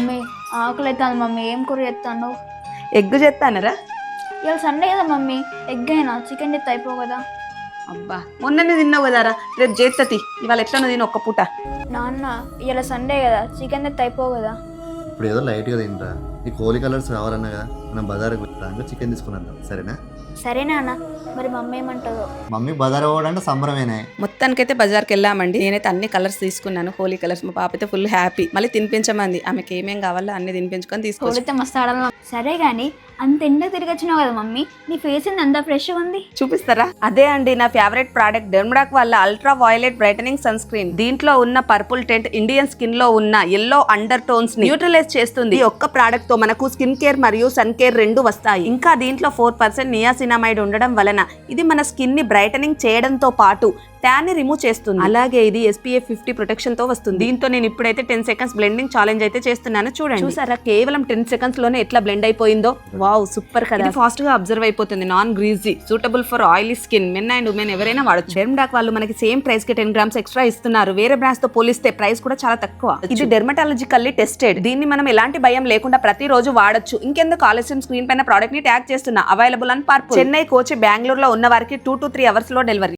Mummy ఆకలి అవుతుంది mummy, ఏం కూర చేస్తాను? ఎగ్గు చేస్తానరా? ఇవాళ సండే కదా మమ్మీ, ఎగ్ అయినా చికెన్ చేస్తే అయిపో కదా. అబ్బా మొన్ననే తిన్నావు కదారా, రేపు చేస్తతి. ఇవాళ ఎట్లా తిని ఒక్క పూట. నాన్న ఇవాళ సండే కదా, చికెన్ తెస్తే అయిపో కదా. ఇప్పుడు ఏదో లైట్గా తింటా. నీకు హోలీ కలర్స్ కావాలన్నగా మనం బజార్కి వెళ్ళాక చికెన్ తీసుకుని వద్దాం, సరేనా? సరే నాన్న, మరి మమ్మీ ఏమంటుందో. మమ్మీ బజార్ పోవడంటే సంబరమేనే. మొత్తానికైతే బజార్కి వెళ్ళామండి. నేనైతే అన్ని కలర్స్ తీసుకున్నాను, హోలీ కలర్స్. మా పాప అయితే ఫుల్ హ్యాపీ. మళ్ళీ తినిపించమంది, ఆమెకి ఏమేం కావాలో అన్ని తినిపించుకొని తీసుకొచ్చి. హోలీతో మస్తు ఆడాలి. సరే కానీ అంత ఎండ తిరిగి వచ్చినావు కదా మమ్మీ, నీ ఫేస్ అంత ఫ్రెష్గా ఉంది. చూపిస్తారా? అదే అండి నా ఫేవరెట్ ప్రోడక్ట్ డెర్మడాక్ వాళ్ళ ultraviolet brightening sunscreen. దీంట్లో ఉన్న పర్పుల్ టెంట్ ఇండియన్ స్కిన్ లో ఉన్న ఎల్లో అండర్ టోన్స్ ని న్యూట్రలైజ్ చేస్తుంది. ఈ ఒక్క ప్రోడక్ట్ తో మనకు స్కిన్ కేర్ మరియు సన్ కేర్ రెండు వస్తాయి. ఇంకా దీంట్లో 4% నియాసినామైడ్ ఉండడం వలన ఇది మన స్కిన్ ని బ్రైటనింగ్ చేయడంతో పాటు ట్యాన్ ని రిమూవ్ చేస్తుంది. అలాగే ఇది SPF 50 ప్రొటెక్షన్ తో వస్తుంది. దీంతో నేను ఇప్పుడైతే 10 సెకండ్స్ బ్లెండింగ్ ఛాలెంజ్ అయితే చేస్తున్నాను. చూడండి, చూసారా కేవలం 10 సెకండ్స్ లోనే ఎట్లా బ్లెండ్ అయిపోయిందో. వావ్ సూపర్ కదా. ఇది ఫాస్ట్ గా అబ్జర్వ్ అయిపోతుంది. Non greasy, suitable for oily skin. Men and women ఎవరైనా వాడచ్చు. డెర్మడాక్ వాళ్ళు మనకి సేమ్ ప్రైస్ కి 10 గ్రామ్స్ ఎక్స్ట్రా ఇస్తున్నారు. వేరే బ్రాండ్స్ తో పోలిస్తే ప్రైస్ కూడా చాలా తక్కువ. ఇది డెర్మటాలజికల్లీ టెస్టెడ్. దీన్ని మనం ఎలాంటి భయం లేకుండా ప్రతిరోజు వాడచ్చు. ఇంకెందుకు ఆలస్యం, స్క్రీన్ పైన ప్రోడక్ట్ ని ట్యాగ్ చేస్తున్నా. అవైలబుల్ అని పర్పుల్. చెన్నై, కోచి, బెంగళూరులో ఉన్న వారికి 2 to 3 అవర్స్ లో డెలివరీ.